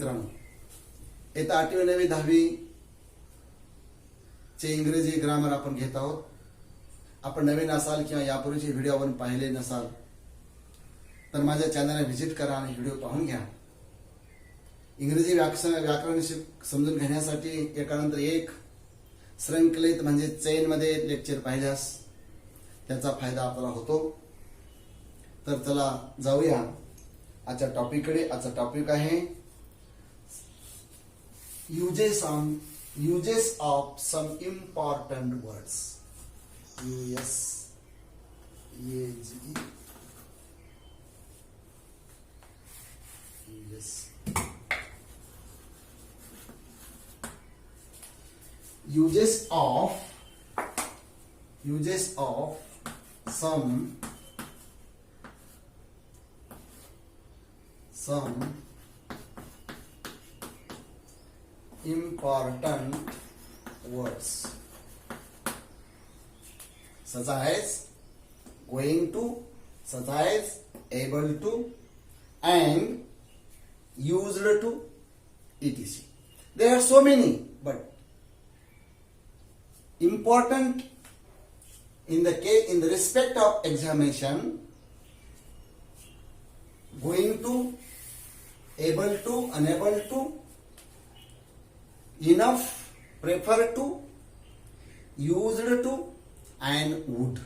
मित्रांनो, येत्या 8वी 9वी 10वी चे इंग्रजी ग्रामर आपण घेत आहोत. आपण नवीन असाल किंवा यापूर्वीचे व्हिडिओ आपण पाहिले नसाल तर माझ्या चॅनलला व्हिजिट करा आणि व्हिडिओ पाहून घ्या. इंग्रजी व्याकरण समजून घेण्यासाठी एकानंतर एक श्रृंखलेत म्हणजे चेन मध्ये लेक्चर पाहिल्यास त्याचा फायदा आपल्याला होतो. तर चला जाऊया आजच्या टॉपिककडे. आजचा टॉपिक आहे uses of some important words. Uses of some important words such as going to, such as able to, and used to, etc. There are so many, but important in the respect of examination: going to, able to, unable to, enough, prefer to, used to, and would.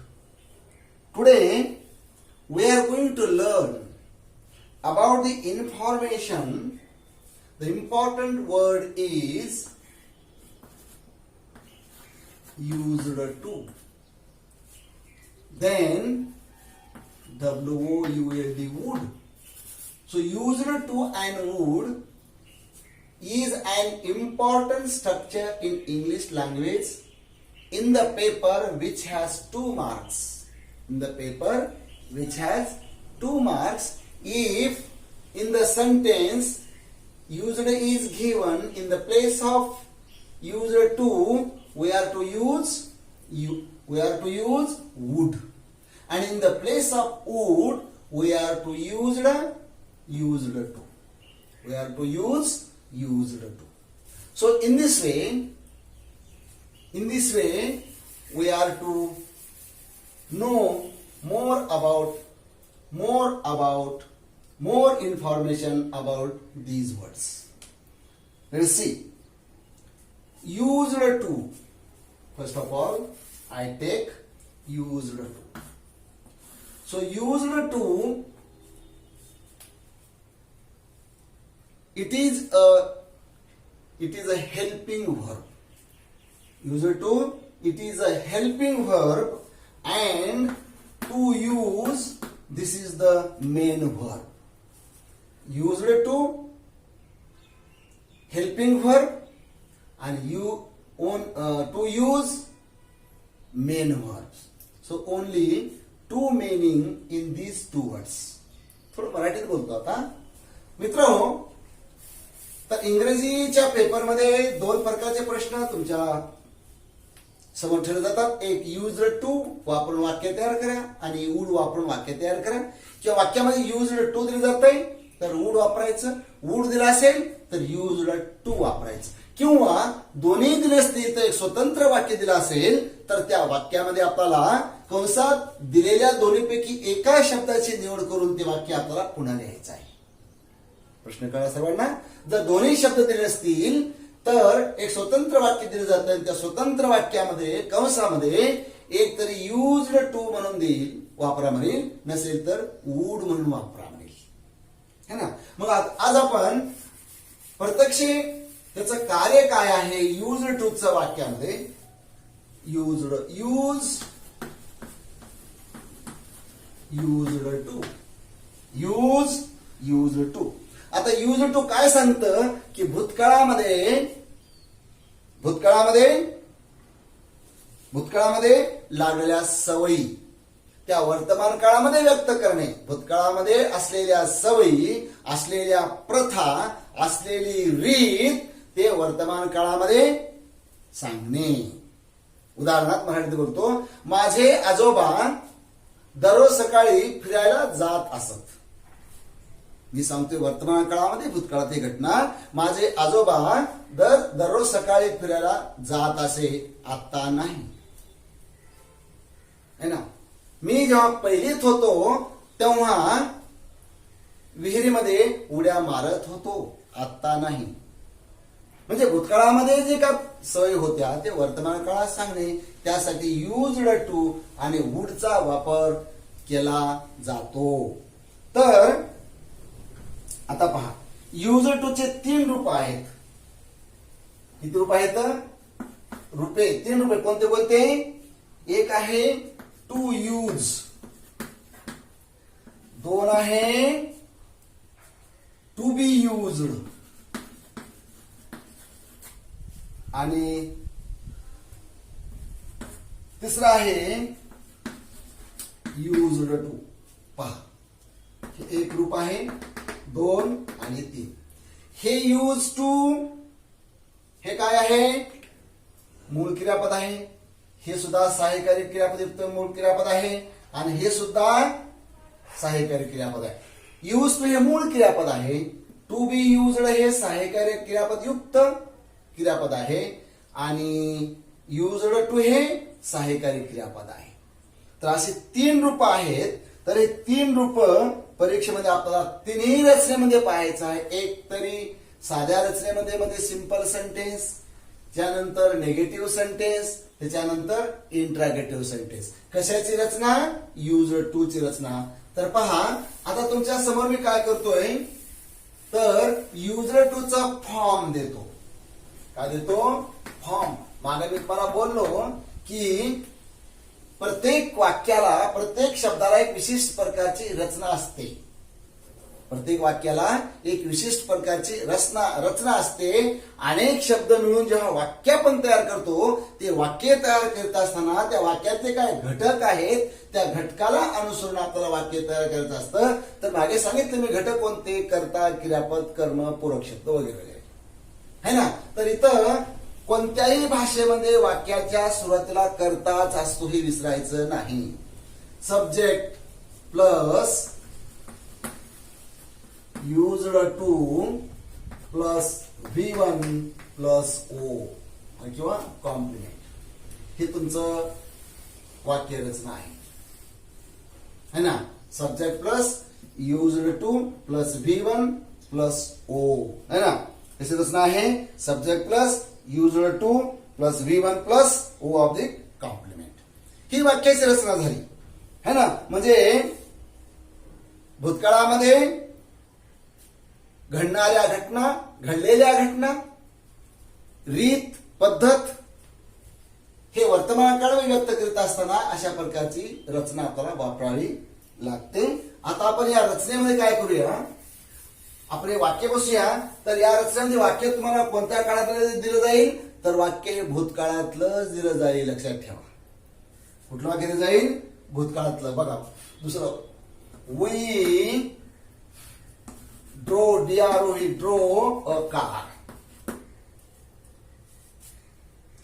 Today we are going to learn about the information. The important word is used to. Then WOULD, would. So used to and would is an important structure in English language in the paper which has 2 marks. In the paper which has 2 marks, if in the sentence used is given in the place of used to, we are to use would, and in the place of would we are to use to. We are to use used to. So in this way we are to know more information about these words. Let's see. Used to. First of all, I take used to. So used to, it is a helping verb. Used to, it is a helping verb, and to use, this is the main verb. Used to, helping verb, and to use, main verbs. So only 2 meaning in these 2 words. थोडं मराठीत बोलतो आता मित्रांनो. तर इंग्रजीच्या पेपरमध्ये 2 प्रकारचे प्रश्न तुमच्या समोर ठेवले जातात. एक युज्ड टू वापरून वाक्य तयार करा आणि वुड वापरून वाक्य तयार करा. किंवा वाक्यामध्ये युज्ड टू दिलं जातंय तर वुड वापरायचं, वुड दिलं असेल तर युज्ड टू वापरायचं. किंवा दोन्ही दिले असतील तर एक स्वतंत्र वाक्य दिलं असेल तर त्या वाक्यामध्ये आपल्याला कंसात दिलेल्या दोन्हीपैकी एका शब्दाची निवड करून ते वाक्य आपल्याला पुन्हा लिहायचं आहे. प्रश्न कळला सर्वांना? जर दोन्ही शब्द दिले असतील तर एक स्वतंत्र वाक्य दिलं जातं आणि त्या स्वतंत्र वाक्यामध्ये कंसामध्ये एक तरी युज्ड टू म्हणून देईल वापरामध्ये, नसेल तर वुड म्हणून वापरामध्ये, है ना. मग आज आपण प्रत्यक्ष त्याचं कार्य काय आहे युज्ड टू चं वाक्यामध्ये. Used to. आता युज्ड टू काय सांगतं की भूतकाळामध्ये लागलेल्या सवयी त्या वर्तमान काळामध्ये व्यक्त करणे. भूतकाळामध्ये असलेल्या सवयी, असलेल्या प्रथा, असलेली रीत ते वर्तमान काळामध्ये सांगणे. उदाहरणार्थ मराठीत बोलतो, माझे आजोबा दररोज सकाळी फिरायला जात असत. मी सांगतोय वर्तमान काळामध्ये भूतकाळातली घटना. माझे आजोबा दररोज सकाळी फिरायला जात असे, आता नाही. है ना. मी जेव्हा पहिलीत होतो तेव्हा विहिरीमध्ये उड्या मारत होतो, आता नाही. म्हणजे भूतकाळामध्ये जे काय सवयी होत्या ते वर्तमान काळात सांगणे, त्यासाठी युज्ड टू आणि वुडचा वापर केला जातो. तर आता पहा, युज्ड टू चे 3 रूप आहेत. किती रूप आहेत? रूपे 3 रूपे. कोणते कोणते? एक आहे टू यूज, 2 आहे टू बी युज्ड आणि तिसरा आहे युज्ड टू. पहा, हे एक रूप आहे, 2 आणि 3. हे यूज टू हे काय आहे? मूळ क्रियापद आहे. हे सुद्धा सहाय्यकारी क्रियापदयुक्त मूळ क्रियापद आहे आणि हे सुद्धा सहाय्यकारी क्रियापद आहे. यूज टू हे मूळ क्रियापद आहे, टू बी युज्ड हे सहाय्यकारी क्रियापदयुक्त क्रियापद आहे आणि युज्ड टू हे सहाय्यकारी क्रियापद आहे. तर असे 3 रूप आहेत. तर हे 3 रूप परीक्षेमध्ये आपल्याला तिन्ही रचनेमध्ये पाहायचं आहे. एक तरी साध्या रचनेमध्ये सिंपल सेंटेन्स, त्यानंतर नेगेटिव्ह सेंटेन्स, त्याच्यानंतर इंट्रागेटिव्ह सेंटेन्स. कशाची रचना? युज्ड टू ची रचना. तर पहा, आता तुमच्या समोर मी काय करतोय, तर युज्ड टू चा फॉर्म देतो. काय देतो? फॉर्म. मागे मी तुम्हाला बोललो की प्रत्येक वाक्याला, प्रत्येक शब्दाला एक विशिष्ट प्रकारची रचना असते. प्रत्येक वाक्याला एक विशिष्ट प्रकारची रचना असते. अनेक शब्द मिळून जेव्हा वाक्य आपण तयार करतो, ते वाक्य तयार करत असताना त्या वाक्याचे काय घटक आहेत, त्या घटकाला अनुसरून आपल्याला वाक्य तयार करायचं असतं. तर मागे सांगितलं मी घटक कोणते? कर्ता, क्रियापद, कर्म, पूरक शब्द वगैरे वगैरे, है ना. तर इथं कोणत्याही भाषेमध्ये वाक्याच्या सुरुवातीला कर्ताच असतो, हे विसरायचं नाही. Subject plus used to plus V1 plus O किंवा कॉम्प्लिमेंट, हे तुमचं वाक्य रचना आहे, है ना. Subject plus used to plus V1 plus O, है ना. कशी रचना आहे? Subject plus used to plus V1 plus O of the complement. ही वाक्याची रचना झाली, है ना. म्हणजे भूतकाळामध्ये घडणाऱ्या घटना, घडलेल्या घटना, रीत, पद्धत हे वर्तमान काळ व्यक्त करीत असताना अशा प्रकारची रचना आपल्याला वापरावी लागते. आता आपण या रचनेमध्ये काय करूया, आपण हे वाक्य बसूया. तर या रचनेमध्ये वाक्य तुम्हाला कोणत्या काळात दिलं जाईल? तर वाक्य हे भूतकाळातलं दिलं जाईल, लक्षात ठेवा. कुठलं वाक्य दिलं जाईल? भूतकाळातलं. बघा दुसरं, वी ड्रो, DRO, ही ड्रो अ कार,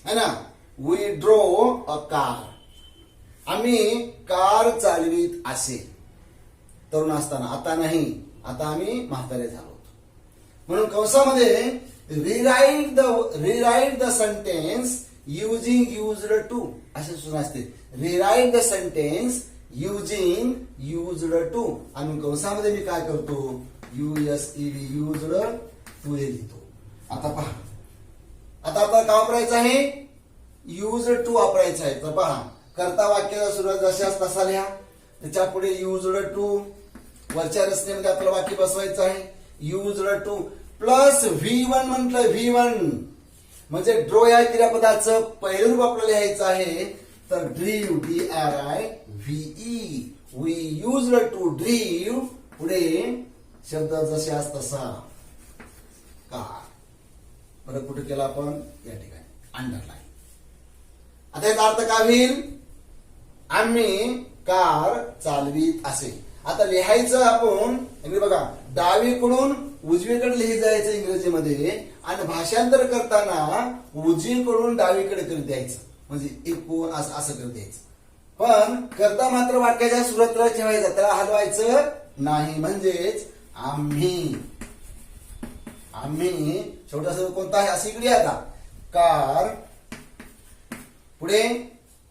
है ना. वी ड्रो अ कार, आम्ही कार चालवीत असे, तरुण असताना. आता नाही, आता आम्ही म्हातारे झालो. म्हणून कंसामध्ये rewrite the sentence using used to असे सूचना असते. Rewrite the sentence using used to आणि कंसामध्ये मी काय करतो? USED युज्ड टू हे लिहितो. आता पहा, आता आपल्याला काय वापरायचं आहे? युज्ड टू वापरायचं आहे. तर पहा, कर्ता वाक्याला सुरुवात जशाच तसा लिहा, त्याच्या पुढे युज्ड टू, वरच्या रचनेमध्ये आपल्याला वाक्य बसवायचं आहे. युज्ड टू प्लस V1 म्हटलं, V1 म्हणजे ड्रो या क्रियापदाचं पहिलं रूप आपल्याला लिहायचं आहे. तर drive, DRIVE, we used to drive, पुढे शब्द जशाच तसा कार. बरं, कुठे केला आपण? या ठिकाणी अंडरलाईन. आता याचा अर्थ काय होईल? आम्ही कार चालवीत असे. आता लिहायचं आपण बघा, डावीकडून उजवीकडे लिहि जायचं इंग्रजीमध्ये आणि भाषांतर करताना उजवीकडून डावीकडे करत द्यायचं, म्हणजे एकूण असं करत द्यायचं. पण करता मात्र वाक्याच्या सुरुवातीला ठेवायचं, त्याला हलवायचं नाही. म्हणजेच आम्ही शेवटी असं कोणता आहे असं इकडे आता कार पुढे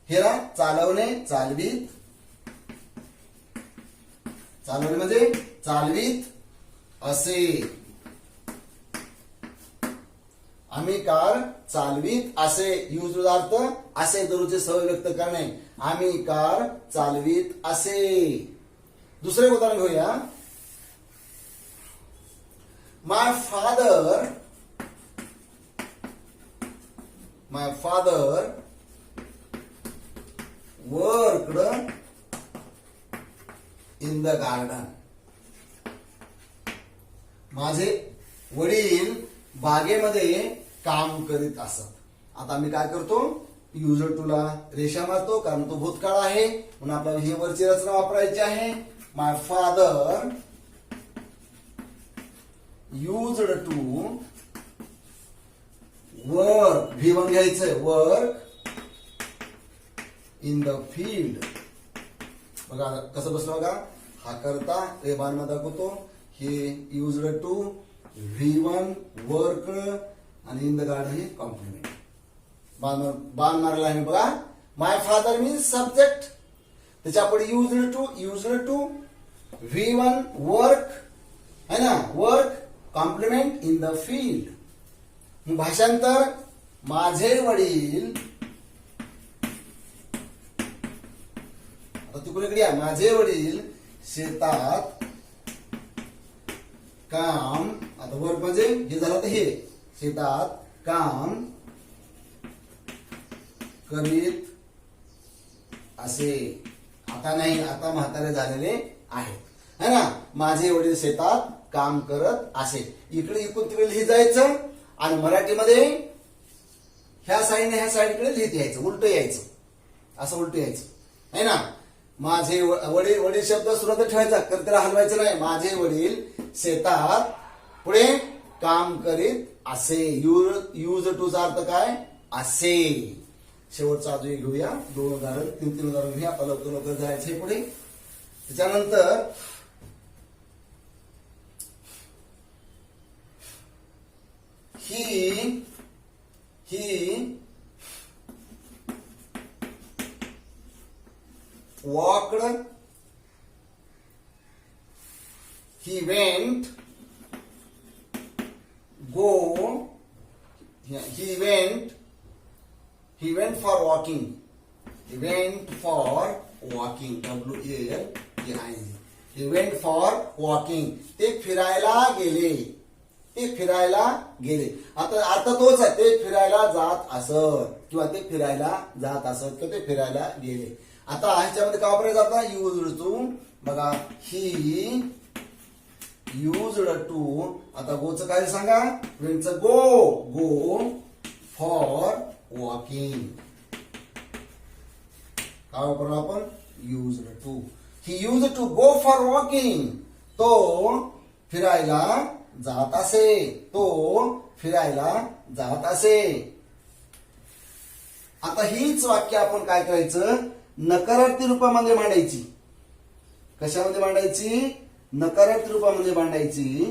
हे ना चालवणे चालवीत चालवणे म्हणजे चालवीत असे आम्ही कार चालवीत असे यूज अर्थ असे दररोजचे सवय व्यक्त करणे आम्ही कार चालवीत असे दुसरे उदाहरण घेऊया My father worked in the garden. माझे वडील बागेमध्ये काम करीत असत आता आम्ही काय करतो युजर टूला रेषा मारतो कारण तो भूतकाळ आहे म्हणून आपल्याला ही वरची रचना वापरायची आहे माय father used to work V1 घ्यायचंय work in the field बघा कसं बसलं बघा हा करता हे बाण मध्ये दाखवतो हे used to V1 work आणि in the garden हे कॉम्प्लिमेंट बाण मारला आहे बघा माय फादर मीन्स सब्जेक्ट त्याच्या पुढे used to V1 work है ना work complement in the field भाषांतर माझे वडील आता तिकडे या माझे वडील शेतात काम आता वर्क म्हणजे हे झालं तर हे शेतात काम करीत असे आता नाही आता म्हातारे झालेले आहेत है ना माझे वडील शेतात काम करत असे इकडे इकडून तिकडे लिहित जायचं आणि मराठीमध्ये ह्या साईडने ह्या साईडकडे लिहित यायचं उलट यायचं असं उलट यायचं है ना माझे वडील वडील शब्द सुरुवात ठेवायचा कर्त्याला हलवायचं नाही माझे वडील शेतात पुढे काम करीत असे यूज टूचा अर्थ काय असे शेवटचा अजून घेऊया 2 उदाहरण 3 उदाहरण घेऊया आपल्याला लवकर जायचे पुढे त्याच्यानंतर he walked he went for walking he went for walking ते फिरायला गेले आता अर्थ तोच आहे ते फिरायला जात असत किंवा ते फिरायला जात असत किंवा ते फिरायला गेले आता ह्याच्यामध्ये काय वापरायचं जाता यूज्ड टू बघा ही यूज्ड टू आता गोचं काय सांगा वेनचं गो फॉर वॉकिंग काय वापरलो आपण used to he used to go for walking तो फिरायला जात असे आता हीच वाक्य आपण काय करायचं नकारार्थी रूपामध्ये मांडायची कशामध्ये मांडायची नकारार्थी रूपामध्ये मांडायची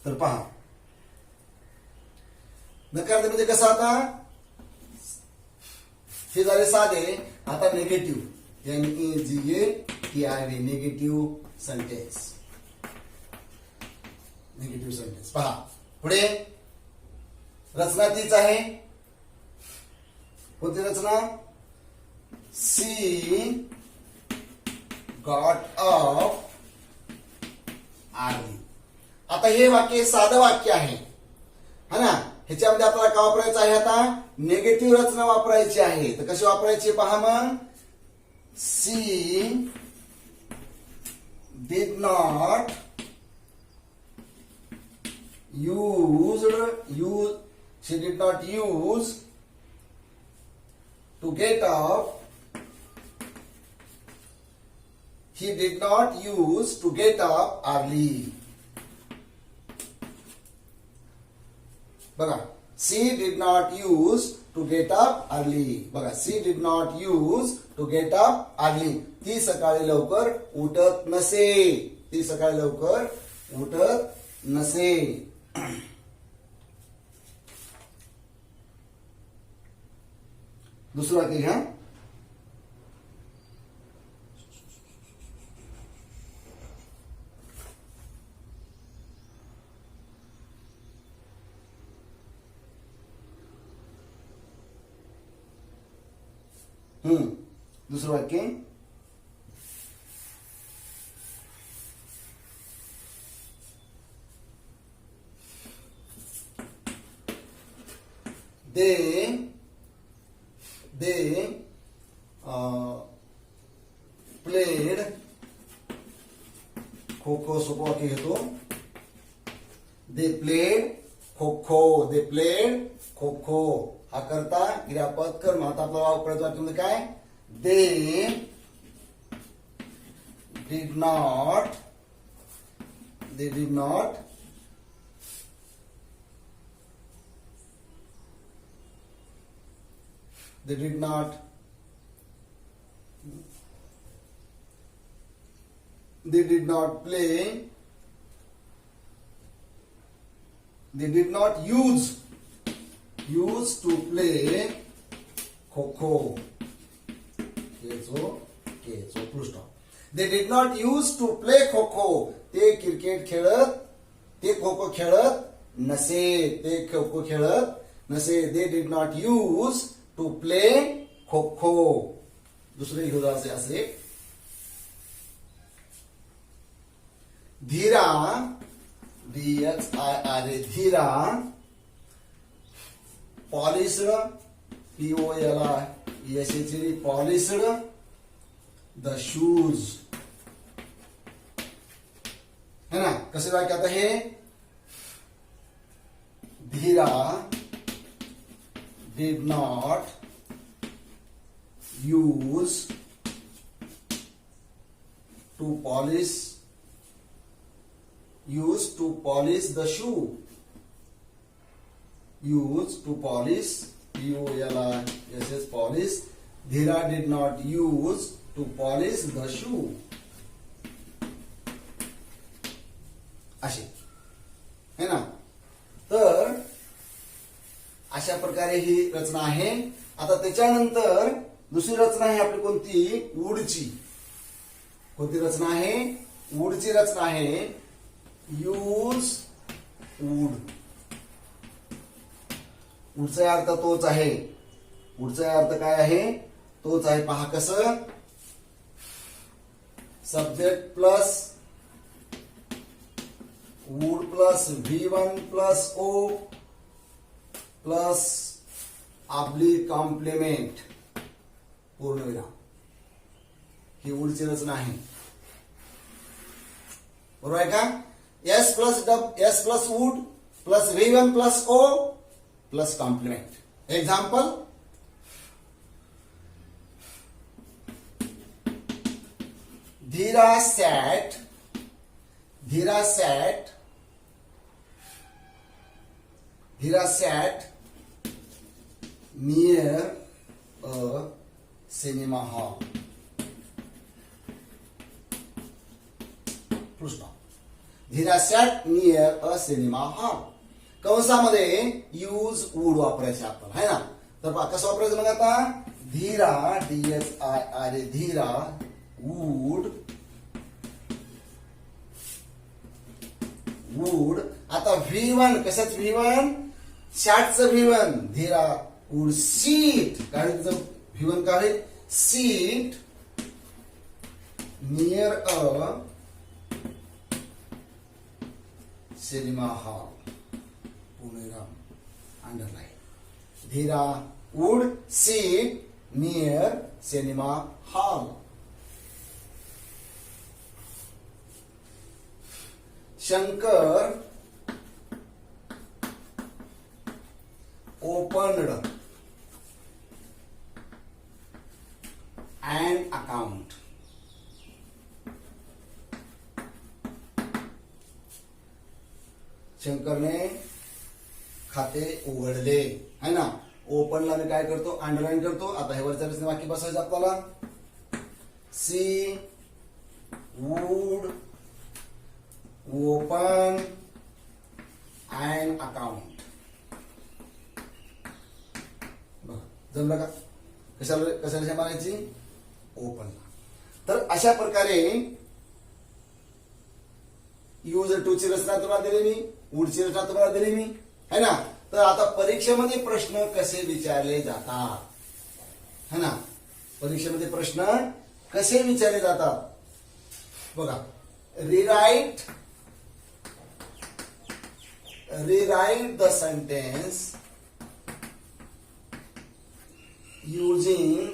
तर पहा नकारार्थी कसं आता हे झाले साधे आता निगेटिव्ह NEGATIVE निगेटिव्ह सेंटेन्स पहा पुढे रचना तीच आहे कोणती रचना सी गॉट अप अर्ली आता हे वाक्य साधं वाक्य आहे है ना ह्याच्यामध्ये आपल्याला काय वापरायचं आहे आता निगेटिव्ह रचना वापरायची आहे तर कशी वापरायची पहा मग C did not she did not use to get up he did not use to get up early बघा she did not use to get up early. बघा, she did not use to get up early. ती सकाळी लवकर उठत नसे. ती सकाळी लवकर उठत नसे. दुसरं वाक्य घ्या. दुसरं वाक्य. they played kho kho. सोपं वाक्य घेतो. they played kho kho. they played kho kho. हा करता क्रियापद कर्म. आता आपला वापरायचं वाक्य म्हणजे काय? they did not they did not they did not play. They did not use to play kho kho. so full stop. They did not use to play kho kho. ते क्रिकेट खेळत, ते खो-खो खेळत नसे. ते खो-खो खेळत नसे. They did not use to play kho kho. दुसरे घेऊ असे. Dhira DHIRA Dhira polished POLISHD polished the shoes. है ना. कसे वाक्य आता हे. धीरा did not use to polish the shoe. Use to polish POLISH polish. Dhira did not use to polish the shoe. असे है ना. तर अशा प्रकारे ही रचना आहे. आता त्याच्यानंतर दुसरी रचना आहे आपली कोणती? वूडची. कोणती रचना आहे? वूडची रचना आहे. Use wood. वूडचा अर्थ तोच आहे. वूडचा अर्थ काय आहे? तोच आहे. पहा कसं. Subject plus would plus V1 plus O plus oblique complement पूर्णविराम. ही वूडची रचना आहे. बरोबर आहे का? S plus would plus V1 plus O plus complement. Example. Dhira sat near a cinema hall. Full stop. Dhira sat near a cinema hall. कंसामध्ये use would वापरायचे आपण, है ना. तर कसं वापरायचं मग आता? Dhira DHIRA Dhira would. आता V1 कशाच V1? सॅटचं V1. Dhira would sit. काय V1 काय आहे? Sit near a cinema hall. पूर्णविराम underline. Dhira would sit near cinema hall. Shankar opened an account. शंकरने खाते उघडले, है ना. ओपनला मी काय करतो, अंडरलाईन करतो. आता हे वरच्या रचने वाक्य बसवायचं आपल्याला. She would open and account. जमलं का? कशाला मारायची? ओपनला. तर अशा प्रकारे यूज टू ची रचना तुम्हाला दिली मी, वूडची रचना तुम्हाला दिली मी, है ना. तर आता परीक्षेमध्ये प्रश्न कसे विचारले जातात, है ना. परीक्षेमध्ये प्रश्न कसे विचारले जातात बघा. Rewrite the sentence using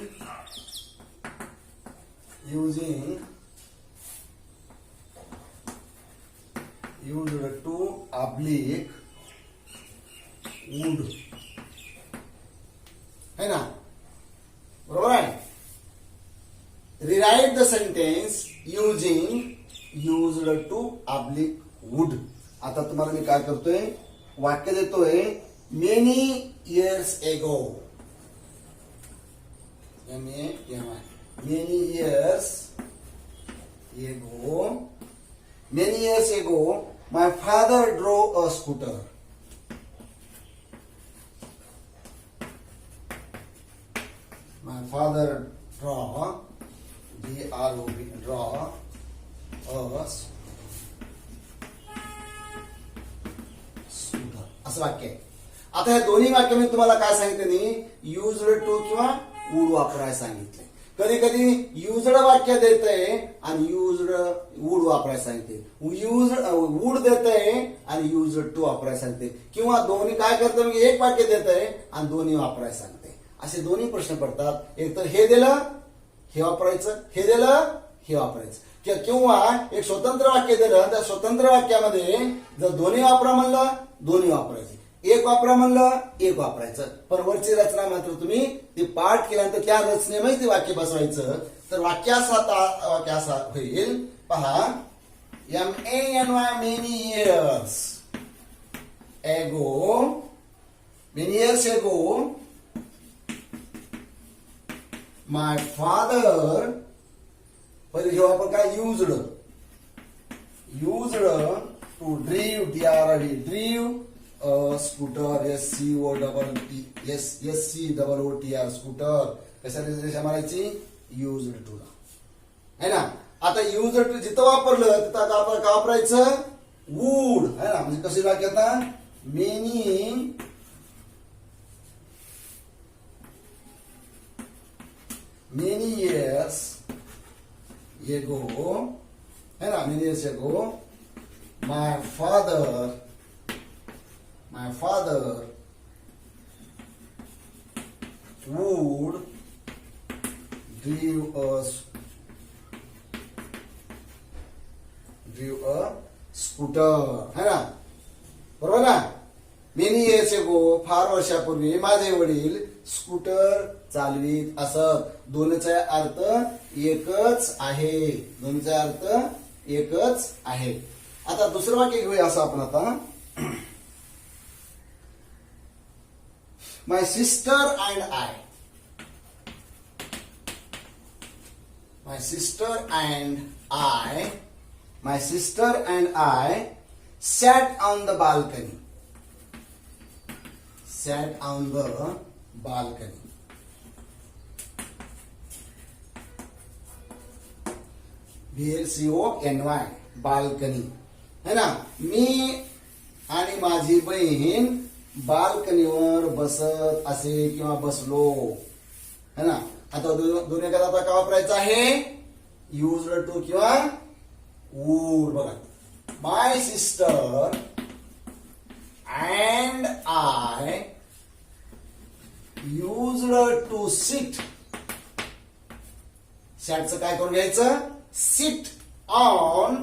used to oblique would, है ना. बरोबर आहे. Rewrite the sentence using used to oblique would. आता तुम्हाला मी काय करतोय, वाक्य देतोय. Many years ago, many years ago my father drove a scooter. My father drove a scooter. असं वाक्य आहे. आता या दोन्ही वाक्य मी तुम्हाला काय सांगितलं नाही, युज्ड टू किंवा वूड वापरायला सांगितले. कधी कधी युज्ड वाक्य देतंय आणि युज्ड वूड वापरायला सांगते, वूड देतंय आणि युज्ड टू वापरायला सांगते, किंवा दोन्ही काय करतं, म्हणजे एक वाक्य देतंय आणि दोन्ही वापरायला सांगते. असे दोन्ही प्रश्न पडतात. एक तर हे दिलं हे वापरायचं, हे दिलं हे वापरायचं, किंवा एक स्वतंत्र वाक्य दिलं, त्या स्वतंत्र वाक्यामध्ये जर दोन्ही वापरा म्हणलं दोन्ही वापरायचे, एक वापरा म्हणलं एक वापरायचं. पण वरची रचना मात्र तुम्ही ती पाठ केल्यानंतर त्या रचनेमध्ये ते वाक्य बसवायचं. तर वाक्य असा होईल पहा. MANY मेनी इयर्स एगो माय फादर, पहिले घेऊ आपण काय, used to drive, drive scooter, SCOOTR scooter. कशा मारायची? युज्ड टू ला, है ना. आता युज्ड टू जिथं वापरलं तिथं आता आपण काय वापरायचं, वूड, है ना. म्हणजे कशी वाक्य आता, मेनी इयर्स एगो, है ना, many years ago my father would drive a scooter, है ना. बरोबर ना. मेनी इयर्स एगो, फार वर्षापूर्वी माझे वडील स्कूटर चालवीत असत. दोन्हीचा अर्थ एकच आहे. आता दुसरं वाक्य घेऊया असं आपण आता. My sister and I sat on the balcony. BLCONY, balcony, है ना. मी आणि माझी बहीण बाल्कनीवर बसत असे किंवा बसलो, है ना. आता दोन्ही एखादा आता काय वापरायचं आहे, युज्ड टू किंवा वूड. बघा, my sister and I used to sit. सॅटचं काय करून घ्यायचं, sit on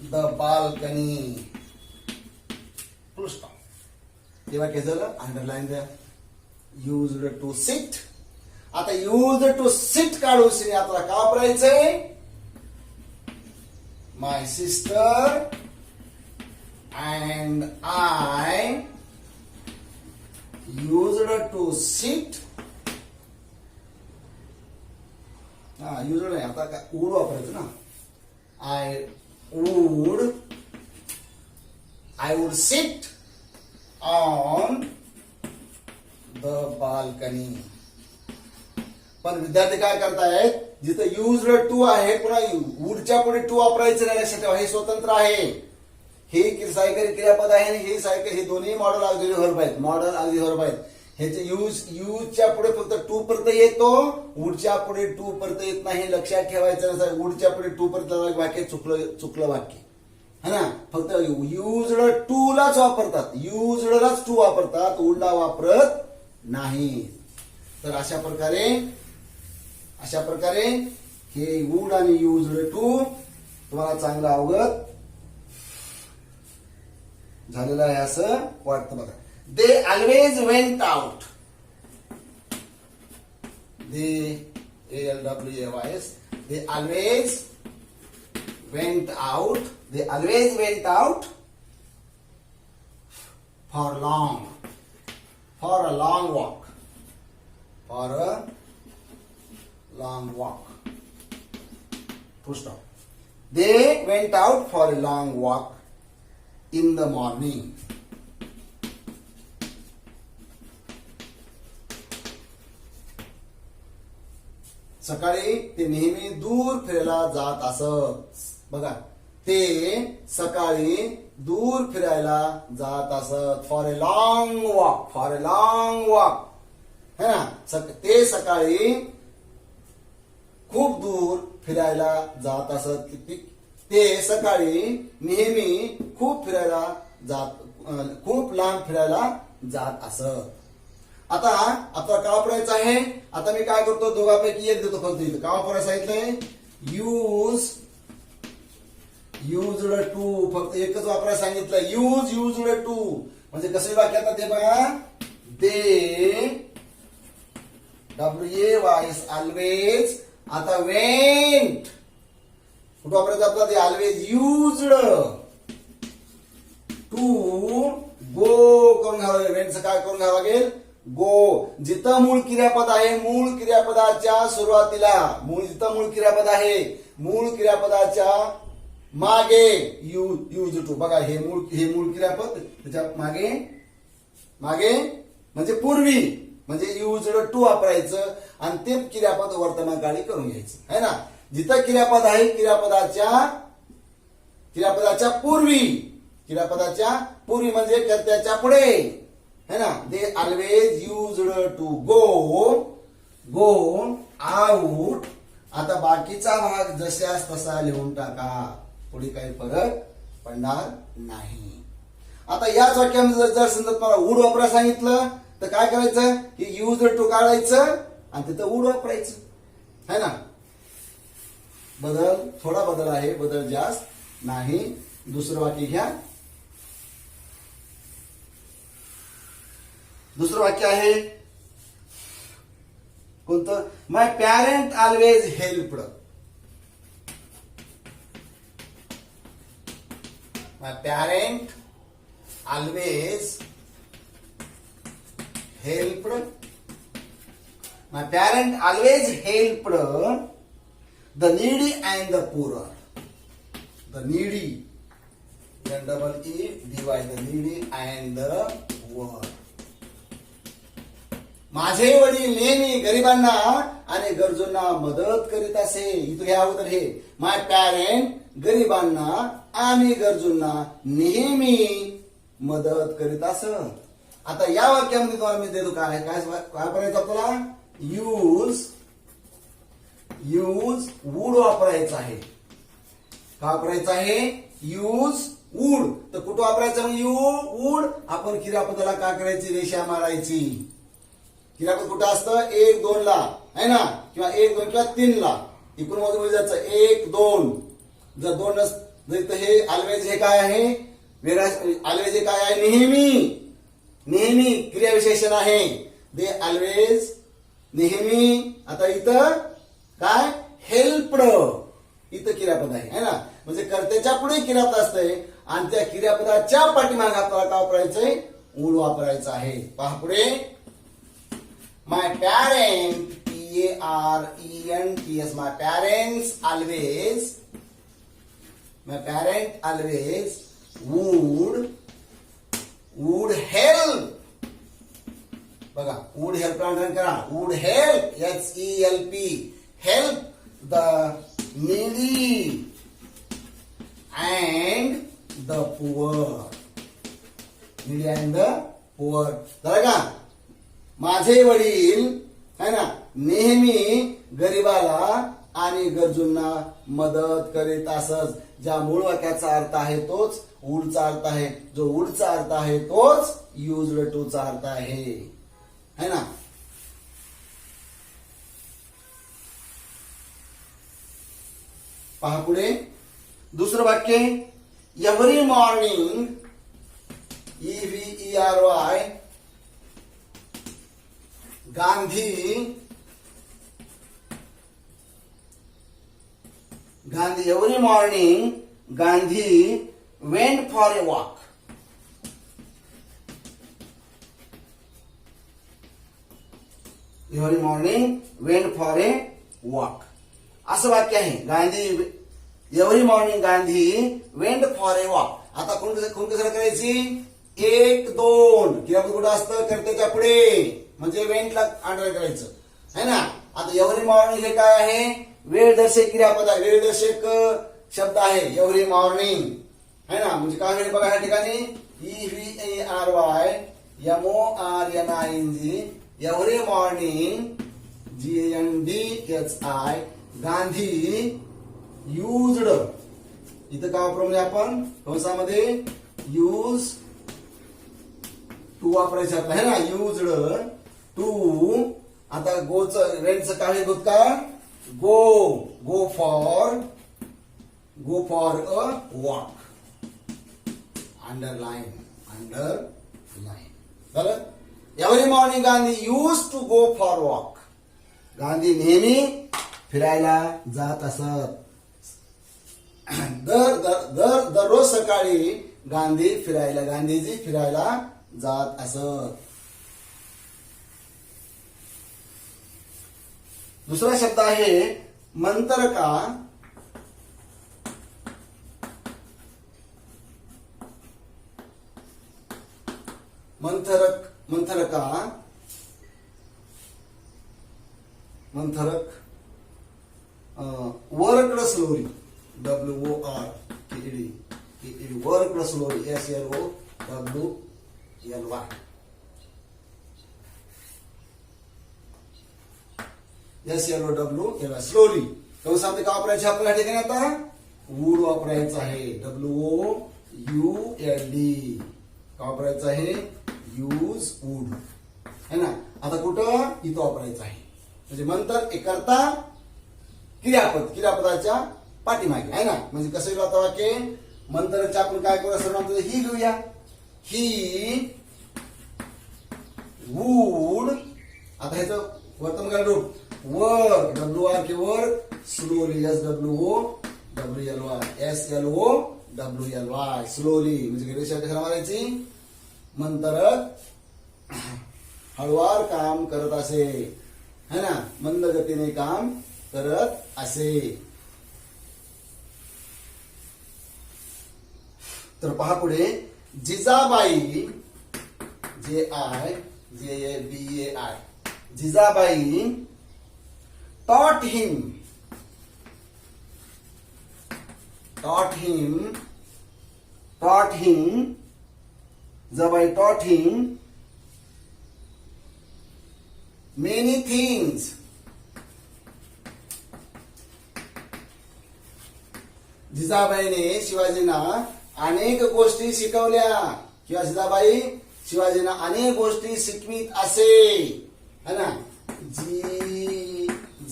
the balcony. Full stop. तेव्हा काय झालं, अंडरलाईन द्या. Used to sit. आता युज्ड टू सिट काढून आपल्याला काय वापरायचंय, my sister and I use to sit. हा युज नाही, आता काय वूड वापरायचं ना. I would sit on the balcony. पण विद्यार्थी काय करतायत, जिथं युज्ड टू आहे पुन्हा वुडच्या पुढे टू वापरायचं नाही, लक्षात ठेवा. हे स्वतंत्र आहे. हे सायकल क्रियापद आहे आणि हे सायकल, हे दोन्ही मॉडेल अगदी वर्ब आहेत. मॉडेल अगदी वर्ब आहेत. ह्याचे यूजच्या पुढे फक्त टू परत येतो, वुडच्या पुढे टू परत येत नाही. लक्षात ठेवायचं नसतं. वुडच्या पुढे टू परत वाक्य चुकलं वाक्य है ना. फक्त युज्ड टू लाच वापरतात, युज्डलाच टू वापरतात, वुडला वापरत नाही. तर अशा प्रकारे हे वुड आणि युज्ड टू तुम्हाला चांगलं अवगत झालेलं आहे असं वाटतं बघा. They always went out. They ALWAYS. They always went out. They always went out for a long walk. For a long walk. Full stop. They went out for a long walk in the morning. सकाळी ते नेहमी दूर फिरायला जात असत. बघा, ते सकाळी दूर फिरायला जात असत. फॉर ए लॉंग वॉक है ना. ते सकाळी खूप दूर फिरायला जात असत. ते सकाळी नेहमी खूप लांब फिरायला जात असत. आता का वापरायचं आहे. आता मी काय करतो, दोघांपैकी एक देतो फक्त. इथं का वापरायचं सांगितलंय, युज्ड टू, फक्त एकच वापरायला सांगितलं. युज्ड टू म्हणजे कसं वाक्य आता ते बघा. दे WAYS ऑलवेज. आता वेंट कुठं वापरायचं आपलं, ते ऑलवेज युज्ड टू गो करून घ्यावं लागेल. वेंटचं काय करून घ्यावं लागेल, गो. जिथं मूळ क्रियापद आहे, मूळ क्रियापदाच्या सुरुवातीला, जिथं मूळ क्रियापद आहे, मूळ क्रियापदाच्या मागे यूज टू. बघा, हे मूळ क्रियापद, त्याच्या मागे म्हणजे पूर्वी, म्हणजे युज्ड टू वापरायचं आणि ते क्रियापद वर्तमान काळी करून घ्यायचं है ना. जिथं क्रियापद आहे, क्रियापदाच्या पूर्वी म्हणजे कर्त्याच्या पुढे है ना. They always used to go out. आता बाकीचा भाग जशास तसा लिहून टाका, पुढे काही फरक पडणार नाही. आता याच वाक्यामध्ये जर समजा तुम्हाला वुड वापरायला सांगितलं तर काय करायचं, की युज्ड टू काढायचं आणि तिथं वुड वापरायचं है ना. थोडा बदल आहे, बदल जास्त नाही. दुसरं वाक्य घ्या. दुसरं वाक्य आहे कोणतं, my parent always helped. My parent always helped. My parent always helped the needy and the poor. The needy, NEEDY, the needy and the poor. माझे वडील नेहमी गरिबांना आणि गरजूंना मदत करीत असे. इथं घ्या अगोदर हे, माय पॅरेंट गरिबांना आणि गरजूंना नेहमी मदत करीत असत. आता या वाक्यामध्ये तुम्हाला मी देतो काय करायचं आपल्याला, यूज वूड वापरायचं आहे. का वापरायचं आहे, यूज वूड. तर कुठं वापरायचं, वूड. आपण क्रियापदाला काय करायची, रेषा मारायची. क्रियापद कुठं असतं, 1, 2 ला है ना, किंवा 1, 2 किंवा 3 ला इकडून मधून जायचं 1, 2. जर 2 जर हे ऑलवेज, हे काय आहे वेगळा, ऑलवेज हे काय आहे, नेहमी क्रियाविशेषण आहे. दे ऑलवेज नेहमी. आता इथं काय, हेल्प्ड, इथं क्रियापद आहे है ना. म्हणजे कर्त्याच्या पुढे क्रियापद असतंय आणि त्या क्रियापदाच्या पाठीमागे आपल्याला काय वापरायचंय, वूड वापरायचं आहे. पहा पुढे, My parent, P-A-R-E-N-T-S, my parents always would help. बघा, would help अंडरलाइन करा. Would help, H-E-L-P, help the needy and the poor. Needy and the poor. झालं का? माझे वडील है ना नेहमी गरीबाला आणि गरजूंना मदत करीत असत. ज्या मूळ वाक्याचा अर्थ आहे तोच वुडचा अर्थ आहे. जो वुडचा अर्थ आहे तोच युज्ड टू चा अर्थ आहे, है ना. पहा पुढे दुसरं वाक्य. Every morning, EVERY, Gandhi every morning Gandhi went for a walk. Every morning went for a walk. असं वाक्य आहे. Gandhi every morning Gandhi went for a walk. आता कोण कसं करायची? 1, 2 क्रियापद कुठं असतं? कर्त्याच्या पुढे, म्हणजे वेंटला अंडरलाइन करायचं, है ना. आता एव्हरी मॉर्निंग हे काय आहे? वेळदर्शक क्रियापद आहे, वेळदर्शक शब्द आहे एव्हरी मॉर्निंग, है ना. म्हणजे काय होईल बघा या ठिकाणी? EVERY MORNING, every morning GANDHI, Gandhi used. इथं काय वापरू म्हणजे आपण कंसामध्ये यूज टू वापरायचं आपलं, है ना. Used to. आता गोचं वेंटचं काय होत का? Go for a walk. Underline झालं. Every morning Gandhi use to go for walk. Gandhi नेहमी फिरायला जात असत. दररोज सकाळी गांधीजी फिरायला जात असत. दुसरा शब्द आहे मंतरका. Manthara worked slowly, WORKED, worked slowly, SLOWLY. SLOWLY slowly. कंसामध्ये का वापरायचे आपल्या ठिकाणी? आता वूड वापरायचं आहे, WOULD का वापरायचं आहे? यूज वूड, है ना. आता कुठं? इथं वापरायचं आहे. म्हणजे मंतर एक करता क्रियापदाच्या पाठीमागे, है ना. म्हणजे कसं येईल आता वाक्य? मंतरच्या आपण काय करू? सर्वांचं ही घेऊया. He would. आता ह्याचं वर्तमान रूप work, WRK work, slowly, SLOWLY slowly. म्हणजे रेषा कशाला मारायची? मंतरक हळुवार काम करत असे, है ना. मंद गतीने काम करत असे. तर पहा पुढे. Jijabai, JIJABAI, Jijabai taught him, Jijabai taught him many things. जिजाबाईने शिवाजींना अनेक गोष्टी शिकवल्या, किंवा जिजाबाई शिवाजींना अनेक गोष्टी शिकवीत असे, है ना.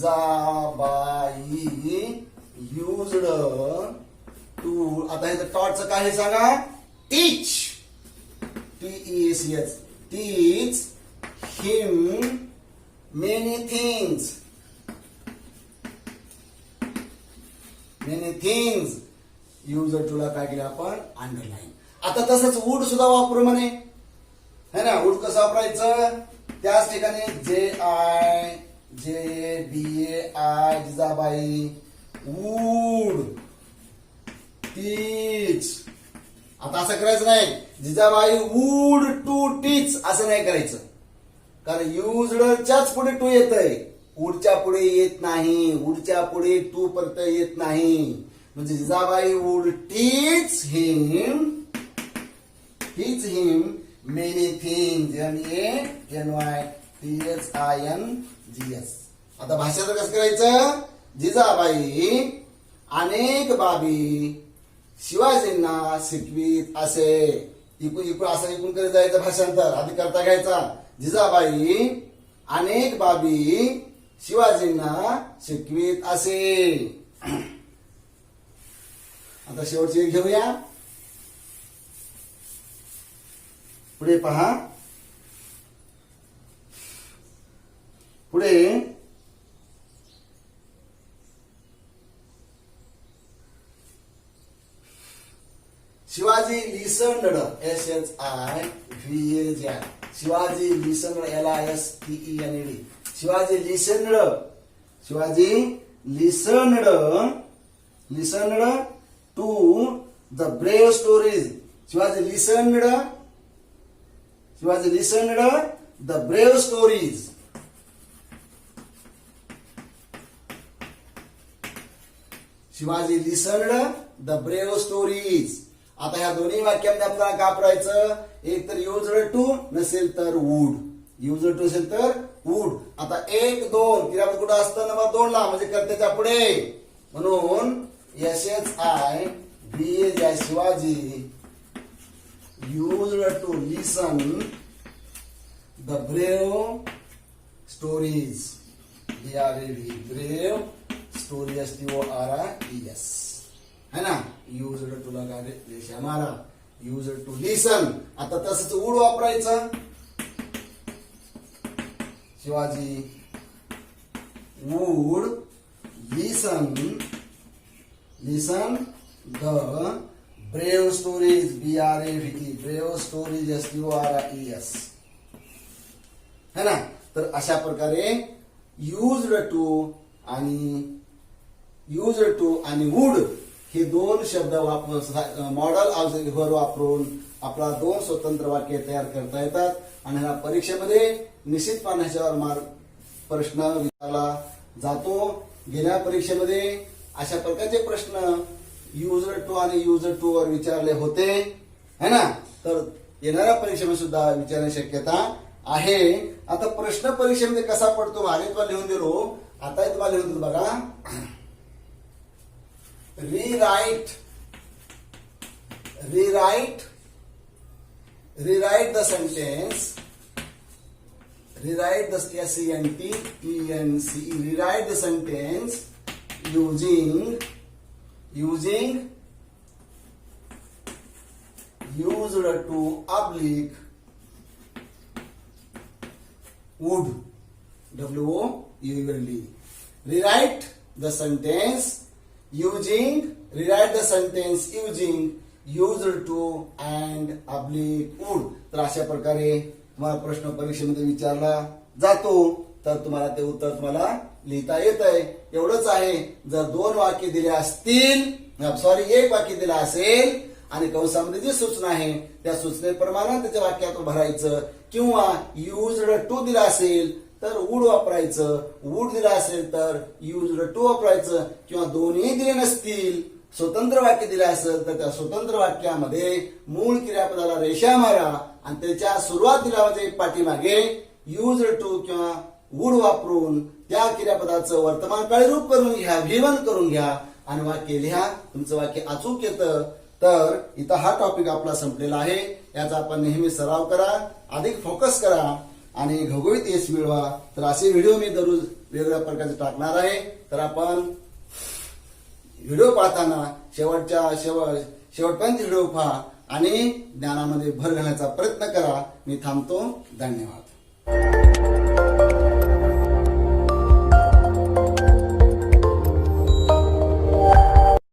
Jijabai used to. आता हे टॉटचं काय सांगा? Teach, TEACH, teach him many things. Use टूला काय केलं आपण? अंडरलाईन. आता तसंच वूड सुद्धा वापरू म्हणे, है ना. वूड कसं वापरायचं? त्याच ठिकाणी JIBAI जिजाबाई वूड टीच. आता असं करायचं नाही, जिजाबाई वूड टू टीच असं नाही करायचं, कारण युजडच्याच पुढे टू येतंय, वूडच्या पुढे येत नाही, वूडच्या पुढे टू परत येत नाही. म्हणजे जिजाबाई वूड टीच हिम मेनी थिंग्स. MANYTHINGS. आता भाषांतर कसं करायचं, जिजाबाई अनेक बाबी शिवाजींना शिकवीत असे. इकडून असं इकडून करत जायचं भाषांतर, आधी करता घ्यायचा. जिजाबाई अनेक बाबी शिवाजींना शिकवीत असे. आता शेवटची एक घेऊया. पुढे पहा, पुढे Shivaji listened SHIVAJ. Shivaji listened LISTENED. Shivaji listened to the brave stories. Shivaji listened the brave stories. Shivaji listened the brave stories. आता ह्या दोन्ही वाक्यामध्ये आपल्याला काय करायचं, एक तर युज्ड टू नसेल तर वूड, युज्ड टू असेल तर वूड. आता 1 2 क्रियापद कुठं असतं, नंबर 2 ला, म्हणजे कर्त्याच्या पुढे. म्हणून SHIVAJ Shivaji used to listen the brave stories. brave stories STORIES है ना. used to लगा रेषा मारा, used to listen. आता तसंच वूड वापरायचं. Shivaji would listen the brave stories brave stories STORIES है ना. तर अशा प्रकारे युज्ड टू आणि वूड हे दोन शब्द वापरून मॉडेल ऑब्जेक्टिव्ह वापरून आपला 2 स्वतंत्र वाक्य तयार करता येतात. आणि ह्या परीक्षेमध्ये निश्चितपणे ह्याच्यावर प्रश्न विचारला जातो. गेल्या परीक्षेमध्ये अशा प्रकारचे प्रश्न युज्ड टू आणि युज्ड टू वर विचारले होते है ना. तर येणाऱ्या परीक्षेमध्ये सुद्धा विचारण्याची शक्यता आहे. आता प्रश्न परीक्षेमध्ये कसा पडतो, मागे तुम्हाला लिहून दिलो, आता तुम्हाला लिहून दिलो बघा. rewrite the sentence, rewrite the SENTENCE, rewrite the sentence using used to oblique would WOULD. rewrite the sentence using used to and oblique would. तर अशा प्रकारे तुम्हाला प्रश्न परीक्षेमध्ये विचारला जातो, तर तुम्हाला ते उत्तर तुम्हाला लिहिता येत आहे. एवढंच आहे. जर 2 वाक्य दिले असतील, एक वाक्य दिलं असेल आणि कंसामध्ये जी सूचना आहे त्या सूचनेप्रमाणे त्याच्या वाक्यात भरायचं, किंवा युज्ड टू दिला असेल तर वूड वापरायचं, वूड दिला असेल तर युज्ड टू वापरायचं, किंवा दोन्ही दिले नसतील, स्वतंत्र वाक्य दिले असेल तर त्या स्वतंत्र वाक्यामध्ये मूळ क्रियापदाला रेषा मारा आणि त्याच्या सुरुवातीला म्हणजे पाठीमागे युज्ड टू किंवा वूड वापरून त्या क्रियापदाचं वर्तमान काळी रूप करून घ्या, V1 करून घ्या आणि वाक्य लिहा. तुमचं वाक्य अचूक येतं. तर इथं हा टॉपिक आपला संपलेला आहे. याचा आपण नेहमी सराव करा, अधिक फोकस करा आणि घवघवीत यश मिळवा. तर असे व्हिडिओ मी दररोज वेगवेगळ्या प्रकारचे टाकणार आहे. तर आपण व्हिडिओ पाहताना शेवटपर्यंत व्हिडिओ पहा आणि ज्ञानामध्ये भर घालण्याचा प्रयत्न करा. मी थांबतो. धन्यवाद.